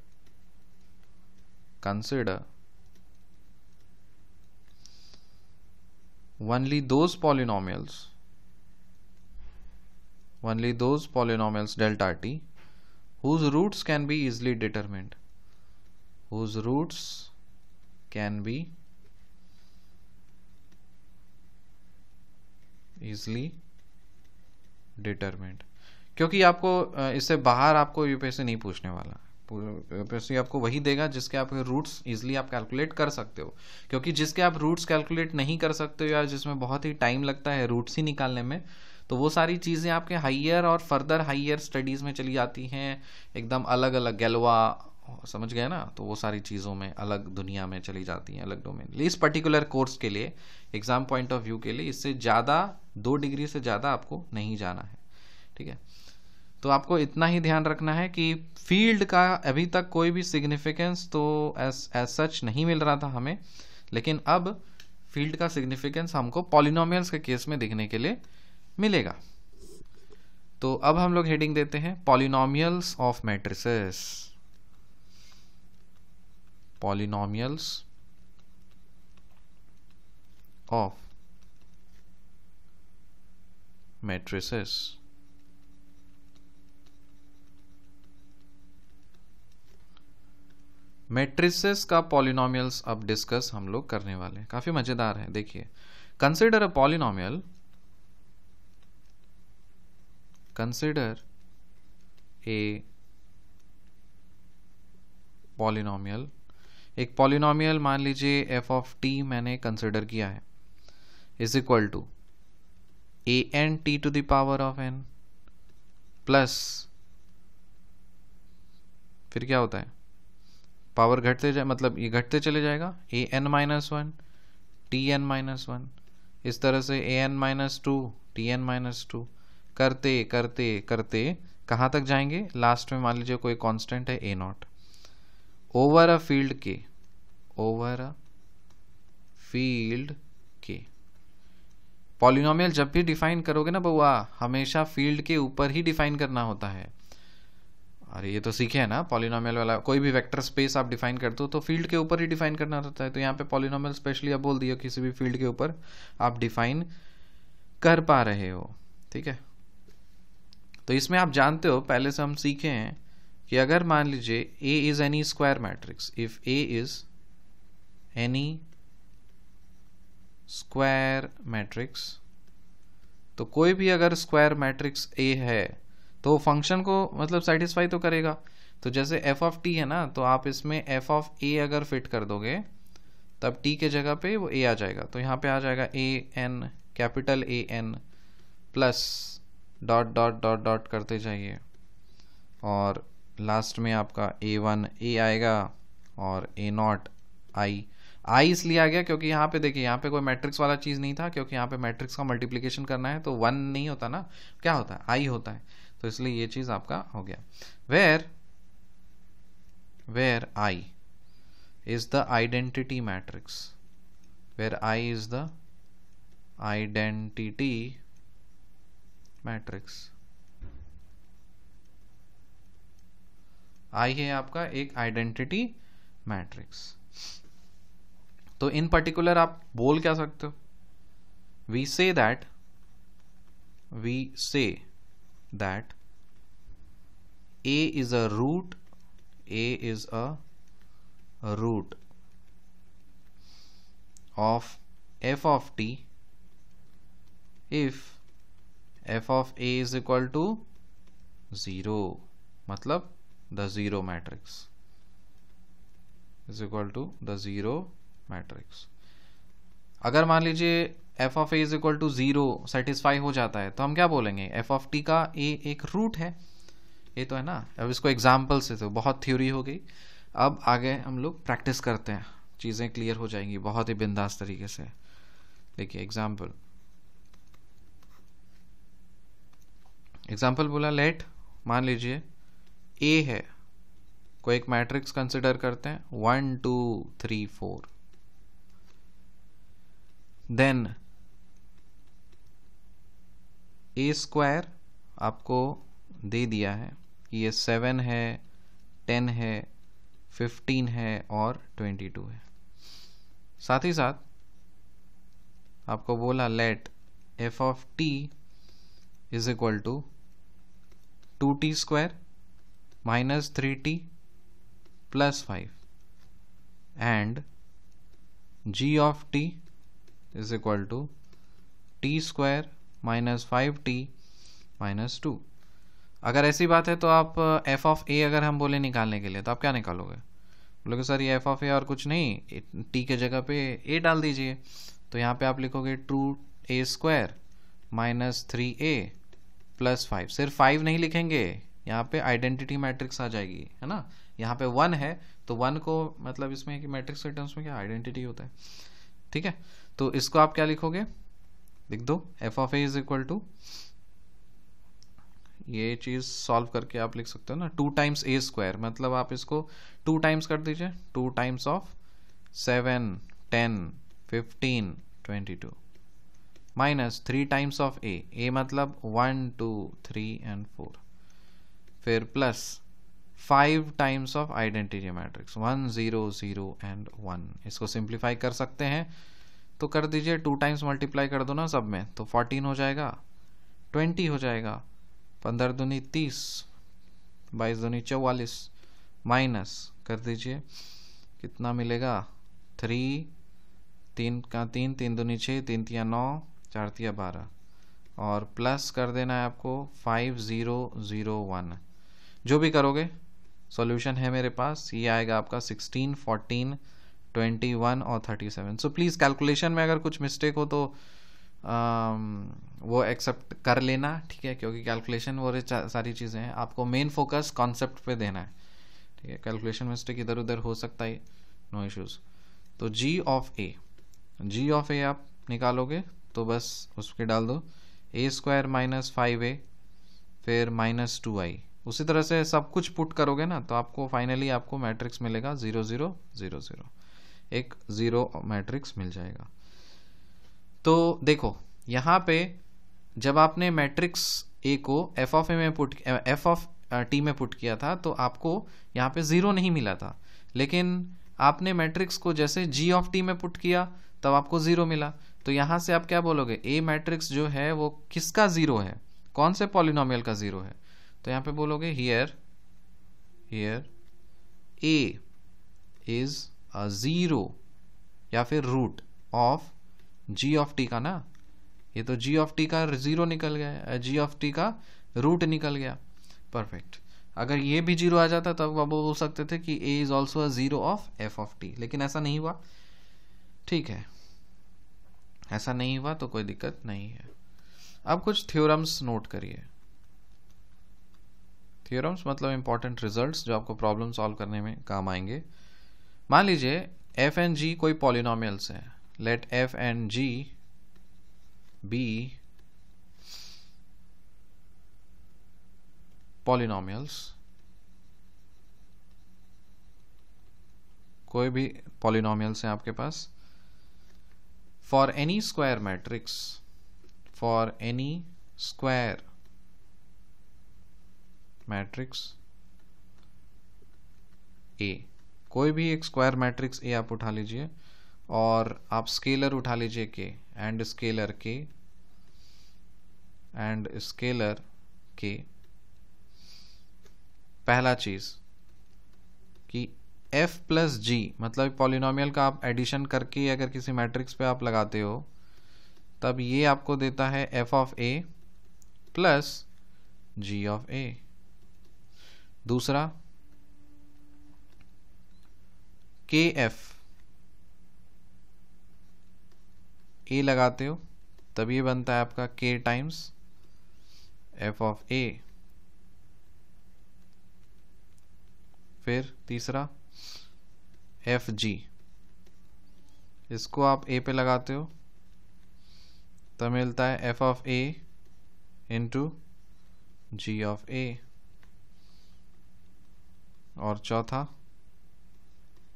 only those polynomials delta t whose roots can be easily determined, whose roots can be easily determined। क्योंकि आपको इससे बाहर आपको यूपीएससी नहीं पूछने वाला, यूपीएससी आपको वही देगा जिसके आपके रूट्स इजीली आप कैलकुलेट कर सकते हो। क्योंकि जिसके आप रूट्स कैलकुलेट नहीं कर सकते हो या जिसमें बहुत ही टाइम लगता है रूट्स ही निकालने में, तो वो सारी चीज़ें आपके हाइयर और फर्दर हाइयर स्टडीज़ में चली जाती हैं, एकदम अलग अलग गैलोवा, समझ गए ना। तो वो सारी चीज़ों में अलग दुनिया में चली जाती हैं, अलग डोमेन। इस पर्टिकुलर कोर्स के लिए, एग्जाम पॉइंट ऑफ व्यू के लिए, इससे ज़्यादा 2 डिग्री से ज़्यादा आपको नहीं जाना है। ठीक है, तो आपको इतना ही ध्यान रखना है कि फील्ड का अभी तक कोई भी सिग्निफिकेंस तो एज सच नहीं मिल रहा था हमें, लेकिन अब फील्ड का सिग्निफिकेंस हमको पॉलिनोमियल्स के केस में देखने के लिए मिलेगा। तो अब हम लोग हेडिंग देते हैं polynomials of matrices. Polynomials of matrices. Matrices का पॉलिनोमियल्स अब डिस्कस हम लोग करने वाले हैं, काफी मजेदार है। देखिए, consider a polynomial, consider a polynomial, एक पॉलिनोमियल मान लीजिए एफ ऑफ टी मैंने कंसिडर किया है, is equal to a N t to the power of n plus, फिर क्या होता है, पावर घटते जाए, मतलब ये घटते चले जाएगा, A N minus 1 T N minus 1, इस तरह से A N minus 2 T N minus 2, करते करते करते कहाँ तक जाएंगे, लास्ट में मान लीजिए कोई कांस्टेंट है a not over a field के, ओवर अ फील्ड के। पॉलिनोमियल जब भी डिफाइन करोगे ना बउआ, हमेशा फील्ड के ऊपर ही डिफाइन करना होता है। अरे ये तो सीखे है ना पॉलिनोमियल वाला, कोई भी वेक्टर स्पेस आप डिफाइन करते हो तो फील्ड के ऊपर ही डिफाइन करना होता है। तो यहाँ पे पॉलिनोमियल स्पेशली अब बोल दिया किसी भी फील्ड के ऊपर आप डिफाइन कर पा रहे हो, ठीक है। तो इसमें आप जानते हो, पहले से हम सीखे हैं कि अगर मान लीजिए A is any square matrix, if A is any square matrix, तो कोई भी अगर स्क्वायर मैट्रिक्स A है तो फंक्शन को मतलब सेटिस्फाई तो करेगा। तो जैसे f ऑफ t है ना, तो आप इसमें f ऑफ a अगर फिट कर दोगे तब t के जगह पे वो a आ जाएगा। तो यहाँ पे आ जाएगा a n, capital A n plus dot dot dot dot करते जाइए, और लास्ट में आपका a1 a आएगा और a नॉट i इसलिए आ गया क्योंकि यहाँ पे देखिए, यहाँ पे कोई मैट्रिक्स वाला चीज़ नहीं था, क्योंकि यहाँ पे मैट्रिक्स का मल्टीप्लिकेशन करना है तो 1 नहीं होता ना, क्या होता है i होता है, तो इसलिए ये चीज़ आपका हो गया। Where i is the identity matrix, where I is the identity matrix, I है आपका एक आइडेंटिटी मैट्रिक्स। तो इन पर्टिकुलर आप बोल क्या सकते हो, we say that A is a root, A is a root of f of t if f of A is equal to 0, मतलब the zero matrix is equal to the zero matrix। अगर मान लीजिए f of a is equal to 0 satisfy हो जाता है तो हम क्या बोलेंगे, f of t का a एक रूट है, ये तो है ना। अब इसको एग्जाम्पल से, तो बहुत थ्योरी हो गई, अब आगे हम लोग प्रैक्टिस करते हैं, चीज़ें क्लियर हो जाएंगी बहुत ही बिंदास तरीके से। देखिए एग्जाम्पल बोला, लेट मान लीजिए a है, कोई एक मैट्रिक्स कंसिडर करते हैं 1 2 3 4, देन a स्क्वायर आपको दे दिया है कि ये 7 है, 10 है, 15 है और 22 है। साथ ही साथ आपको बोला let f of t is equal to 2t square minus 3t plus 5 and g of t is equal to t square minus 5t minus 2। अगर ऐसी बात है तो आप f ऑफ a अगर हम बोले निकालने के लिए तो आप क्या निकालोगे, बोलोगे सर ये f ऑफ a और कुछ नहीं, t के जगह पे a डाल दीजिए। तो यहाँ पे आप लिखोगे 2a square minus 3a plus 5। सिर्फ 5 नहीं लिखेंगे, यहाँ पे आइडेंटिटी मैट्रिक्स आ जाएगी, है ना। यहाँ पे 1 है तो 1 को मतलब इसमें कि मैट्रिक्स के टर्म्स में क्या आइडेंटिटी होता है, ठीक है। तो इसको आप क्या लिखोगे, लिख दो f of a is equal to, ये चीज सॉल्व करके आप लिख सकते हो ना, 2 टाइम्स a स्क्वायर, मतलब आप इसको 2 टाइम्स कर दीजिए, 2 times of 7 10 15 22 minus 3 times of a मतलब 1 2 3 एंड 4, फिर plus 5 times of identity matrix 1 0 0 and 1। इसको सिंप्लीफाई कर सकते हैं तो कर दीजिए, 2 टाइम्स मल्टीप्लाई कर दो ना सब में, तो 14 हो जाएगा, 20 हो जाएगा, 15 दूनी 30, 22 दूनी 44, माइनस कर दीजिए कितना मिलेगा, 3 3 का 3 3 दूनी 6, 3 तिया 9, 4 तिया 12, और प्लस कर देना है आपको 5 0 0 1। जो भी करोगे सॉल्यूशन है मेरे पास, ये आएगा आपका 16 14 21 और 37। सो प्लीज़ कैलकुलेशन में अगर कुछ मिस्टेक हो तो वो एक्सेप्ट कर लेना, ठीक है, क्योंकि कैलकुलेशन वो सारी चीज़ें हैं, आपको मेन फोकस कॉन्सेप्ट पे देना है, ठीक है। कैलकुलेशन मिस्टेक इधर उधर हो सकता है, नो इश्यूज। तो g ऑफ a आप निकालोगे तो बस उसके डाल दो ए स्क्वायर माइनस 5a, फिर माइनस 2i। उसी तरह से सब कुछ पुट करोगे ना तो आपको फाइनली आपको मैट्रिक्स मिलेगा 0 0 0 0, एक जीरो मैट्रिक्स मिल जाएगा। तो देखो यहाँ पे जब आपने मैट्रिक्स ए को एफ ऑफ टी में पुट किया था तो आपको यहाँ पे 0 नहीं मिला था, लेकिन आपने मैट्रिक्स को जैसे जी ऑफ टी में पुट किया तब आपको 0 मिला। तो यहाँ से आप क्या बोलोगे, ए मैट्रिक्स जो है वो किसका 0 है, कौन से पॉलिनोमियल का 0 है। तो यहाँ पे बोलोगे हियर ए इज अ 0 या फिर root of g of t का ना, ये तो जी ऑफ टी का 0 निकल गया, जी ऑफ टी का रूट निकल गया। परफेक्ट। अगर ये भी 0 आ जाता तब आप बोल सकते थे कि a is also a 0 of F of T, लेकिन ऐसा नहीं हुआ। ठीक है, ऐसा नहीं हुआ तो कोई दिक्कत नहीं है। अब कुछ थ्योरम्स नोट करिए। थ्योरम्स मतलब इंपॉर्टेंट रिजल्ट्स जो आपको प्रॉब्लम सॉल्व करने में काम आएंगे। मान लीजिए एफ एंड जी कोई पॉलिनोमियल्स है, let F and G be polynomials, कोई भी पॉलिनोमियल्स हैं आपके पास, for any square matrix, for any square matrix A, कोई भी एक स्क्वायर मैट्रिक्स ए आप उठा लीजिए और आप स्केलर उठा लीजिए के एंड स्केलर के एंड स्केलर के। पहला चीज कि f प्लस जी मतलब पॉलिनोमियल का आप एडिशन करके अगर किसी मैट्रिक्स पे आप लगाते हो तब ये आपको देता है f of a plus g of a। दूसरा kf a लगाते हो तब ये बनता है आपका k times f of a। फिर तीसरा एफ जी, इसको आप ए पे लगाते हो तो मिलता है F of A into G of A. और चौथा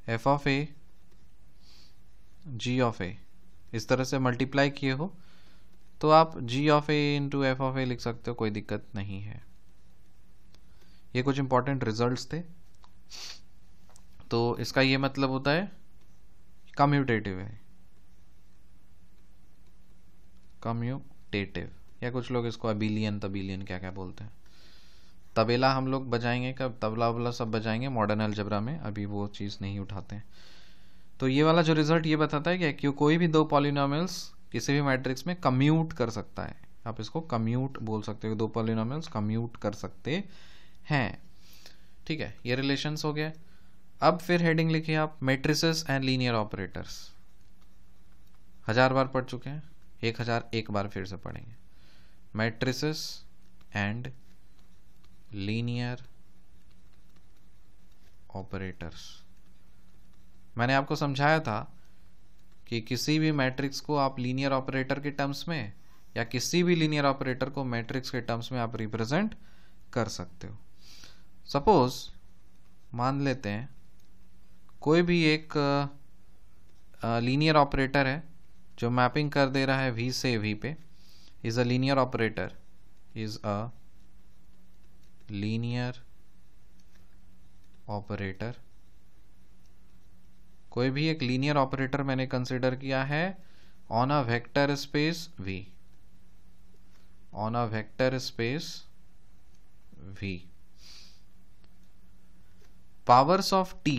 F of A G of A, इस तरह से मल्टीप्लाई किए हो तो आप G of A into F of A लिख सकते हो, कोई दिक्कत नहीं है। ये कुछ इंपॉर्टेंट रिजल्ट्स थे। तो इसका ये मतलब होता है कम्यूटेटिव है, कम्यूटेटिव, या कुछ लोग इसको अबिलियन तबिलियन क्या क्या बोलते हैं। तबेला हम लोग बजाएंगे, कब तबला वबला सब बजाएंगे मॉडर्न अलजेब्रा में, अभी वो चीज़ नहीं उठाते हैं। तो ये वाला जो रिजल्ट ये बताता है कि क्यों कोई भी दो पॉलिनोमियल्स किसी भी मैट्रिक्स में कम्यूट कर सकता है, आप इसको कम्यूट बोल सकते हो, दो पॉलिनोमियल्स कम्यूट कर सकते हैं। ठीक है, ये रिलेशंस हो गया। अब फिर हेडिंग लिखिए आप मैट्रिसेस एंड लीनियर ऑपरेटर्स। 1000 बार पढ़ चुके हैं, 1001 बार फिर से पढ़ेंगे। Matrices and linear operators. मैंने आपको समझाया था कि किसी भी मैट्रिक्स को आप लीनियर ऑपरेटर के टर्म्स में या किसी भी लीनियर ऑपरेटर को मैट्रिक्स के टर्म्स में आप रिप्रेजेंट कर सकते हो। सपोज मान लेते हैं कोई भी एक लीनियर ऑपरेटर है जो मैपिंग कर दे रहा है v से v पे, is a linear operator, is a linear operator. कोई भी एक लीनियर ऑपरेटर मैंने कंसिडर किया है on a vector space v, on a vector space v। Powers of t,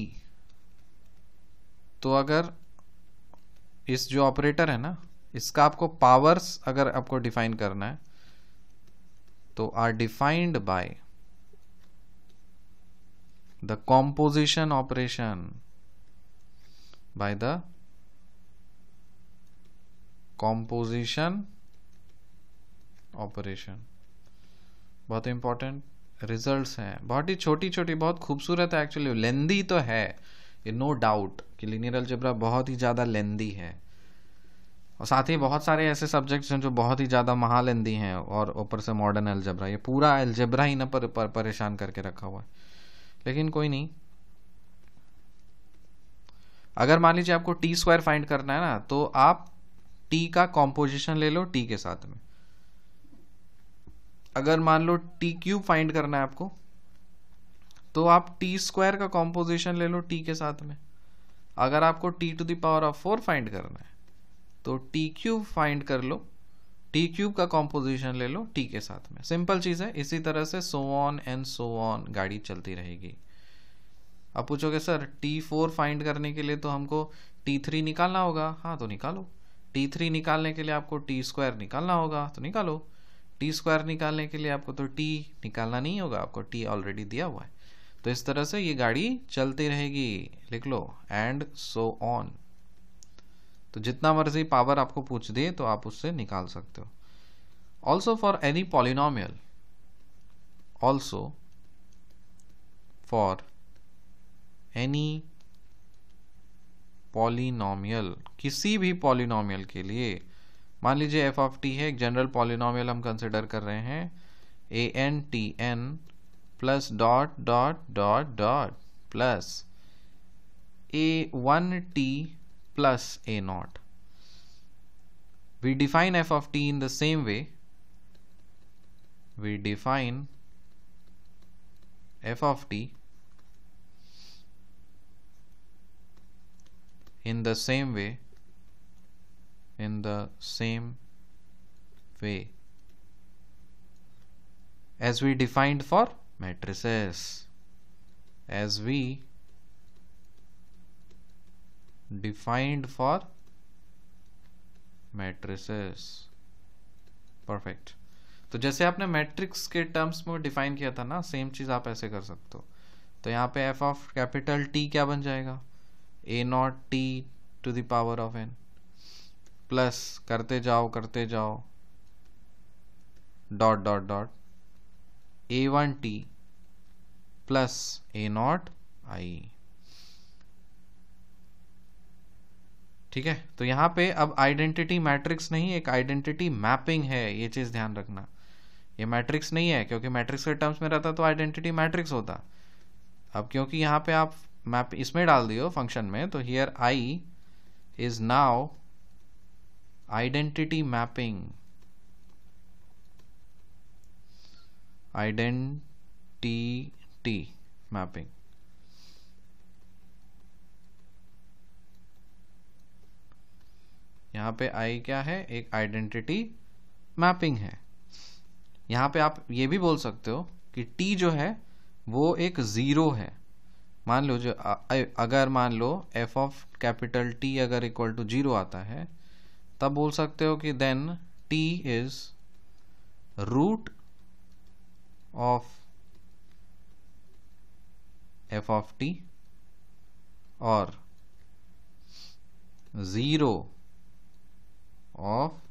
तो अगर इस जो ऑपरेटर है ना इसका आपको पावर्स अगर आपको डिफाइन करना है तो are defined by the composition operation, by the composition operation. बहुत इंपॉर्टेंट रिजल्ट्स हैं, बहुत ही छोटी छोटी, बहुत खूबसूरत है एक्चुअली, लेंदी तो है ये नो डाउट कि लीनियर अलजेब्रा बहुत ही ज़्यादा लेंदी है और साथ ही बहुत सारे ऐसे सब्जेक्ट्स हैं जो बहुत ही ज़्यादा महालेंदी हैं, और ऊपर से मॉडर्न अलजेब्रा, ये पूरा अलजेब्रा ही ना परेशान करके रखा हुआ है। लेकिन कोई नहीं, अगर मान लीजिए आपको टी स्क्वायर फाइंड करना है ना, तो आप टी का कॉम्पोजिशन ले लो टी के साथ में। अगर मान लो टी क्यूब फाइंड करना है आपको, तो आप टी स्क्वायर का कॉम्पोजिशन ले लो टी के साथ में। अगर आपको T to the power of 4 find करना है, तो टी क्यूब फाइंड कर लो, टी क्यूब का कॉम्पोजिशन ले लो टी के साथ में। सिंपल चीज है। इसी तरह से so on and so on गाड़ी चलती रहेगी। अब पूछोगे सर T4 फाइंड करने के लिए तो हमको T3 निकालना होगा। हाँ तो निकालो। T3 निकालने के लिए आपको टी स्क्वायर निकालना होगा, तो निकालो। टी स्क्वायर निकालने के लिए आपको तो टी निकालना नहीं होगा, आपको टी ऑलरेडी दिया हुआ है। तो इस तरह से ये गाड़ी चलती रहेगी। लिख लो एंड सो ऑन। तो जितना मर्जी पावर आपको पूछ दे तो आप उससे निकाल सकते हो। Also for any polynomial, also for any polynomial, किसी भी पॉलिनोमियल के लिए, मान लीजिए एफ ऑफ टी है, एक जनरल पॉलिनोमियल हम कंसिडर कर रहे हैं, A N T N plus dot dot dot dot plus A1t plus A0. We define f of t in the same way. We define f of t in the same way, as we defined for matrices, as we defined for matrices. Perfect. तो जैसे आपने matrix के terms में define किया था ना, same चीज आप ऐसे कर सकते हो। तो यहाँ पे एफ ऑफ कैपिटल टी क्या बन जाएगा, A0 t to the power of n plus करते जाओ dot dot dot A1t plus A0 i। ठीक है। तो यहाँ पे अब आइडेंटिटी मैट्रिक्स नहीं, एक आइडेंटिटी मैपिंग है, ये चीज ध्यान रखना। ये मैट्रिक्स नहीं है, क्योंकि मैट्रिक्स के टर्म्स में रहता तो आइडेंटिटी मैट्रिक्स होता। अब क्योंकि यहाँ पे आप मैप इसमें डाल दियो फंक्शन में, तो here I is now identity mapping, identity mapping. यहाँ पे आई क्या है, एक आइडेंटिटी मैपिंग है। यहाँ पे आप ये भी बोल सकते हो कि टी जो है वो एक जीरो है। मान लो जो अगर मान लो एफ ऑफ कैपिटल टी अगर इक्वल टू जीरो आता है, तब बोल सकते हो कि then T is root of F of T और zero of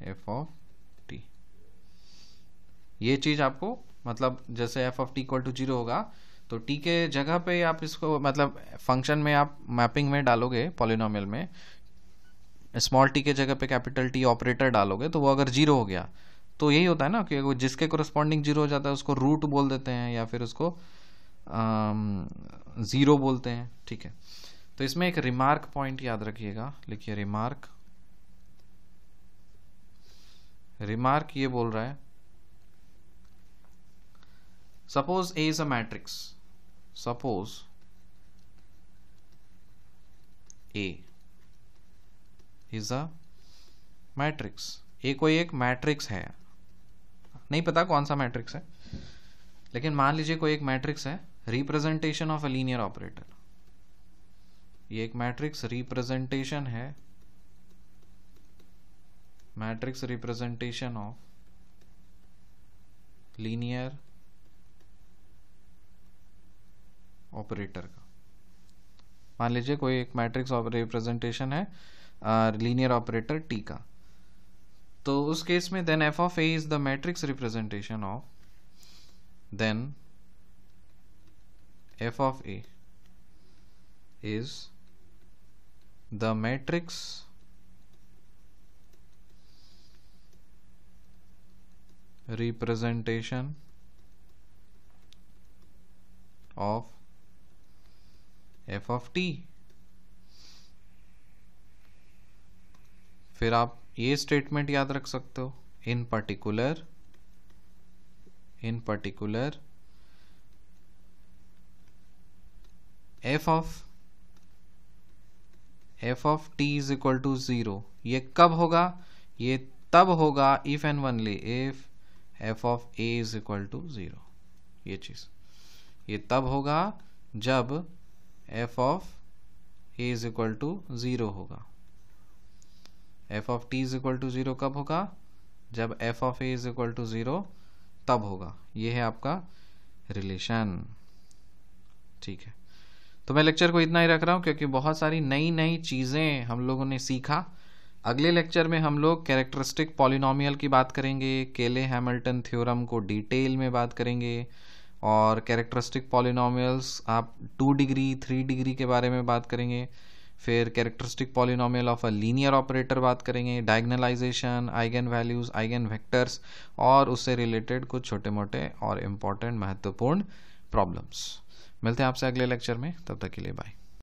F of T. ये चीज आपको मतलब जैसे F of T equal to zero होगा तो टी के जगह पे आप इसको मतलब फंक्शन में आप मैपिंग में डालोगे, पॉलिनोमियल में स्मॉल टी के जगह पे कैपिटल टी ऑपरेटर डालोगे, तो वो अगर जीरो हो गया तो यही होता है ना कि जिसके कोरस्पॉन्डिंग जीरो हो जाता है उसको रूट बोल देते हैं या फिर उसको जीरो बोलते हैं। ठीक है। तो इसमें एक रिमार्क पॉइंट याद रखिएगा, लिखिए रिमार्क। रिमार्क ये बोल रहा है, suppose A is a matrix, suppose A is a matrix. A कोई एक मैट्रिक्स है, नहीं पता कौन सा मैट्रिक्स है, लेकिन मान लीजिए कोई एक मैट्रिक्स है, representation of a linear operator. ये एक मैट्रिक्स रिप्रेजेंटेशन है, matrix representation of linear operator का। मान लीजिए कोई एक मैट्रिक्स रिप्रेजेंटेशन है लीनियर ऑपरेटर टी का, तो उस केस में then F of A is the matrix representation of, then F of A is the matrix representation of F of T. फिर आप ये स्टेटमेंट याद रख सकते हो, in particular F of T is equal to 0। ये कब होगा? ये तब होगा if and only if F of A is equal to 0। ये चीज ये तब होगा जब F of A is equal to 0 होगा। F of T is equal to 0 कब होगा? जब F of A is equal to 0 तब होगा। ये है आपका रिलेशन। ठीक है, तो मैं लेक्चर को इतना ही रख रहा हूं क्योंकि बहुत सारी नई नई चीजें हम लोगों ने सीखा। अगले लेक्चर में हम लोग कैरेक्टरिस्टिक पॉलिनोमियल की बात करेंगे, केले हैमिल्टन थ्योरम को डिटेल में बात करेंगे, और कैरेक्टरिस्टिक पॉलिनोमियल्स आप 2 डिग्री 3 डिग्री के बारे में बात करेंगे। फिर characteristic polynomial of a linear operator बात करेंगे, डायगोनलाइजेशन, आइगन वैल्यूज, आइगन वेक्टर्स, और उससे रिलेटेड कुछ छोटे मोटे और इम्पोर्टेंट महत्वपूर्ण प्रॉब्लम्स। मिलते हैं आपसे अगले लेक्चर में, तब तक के लिए बाय।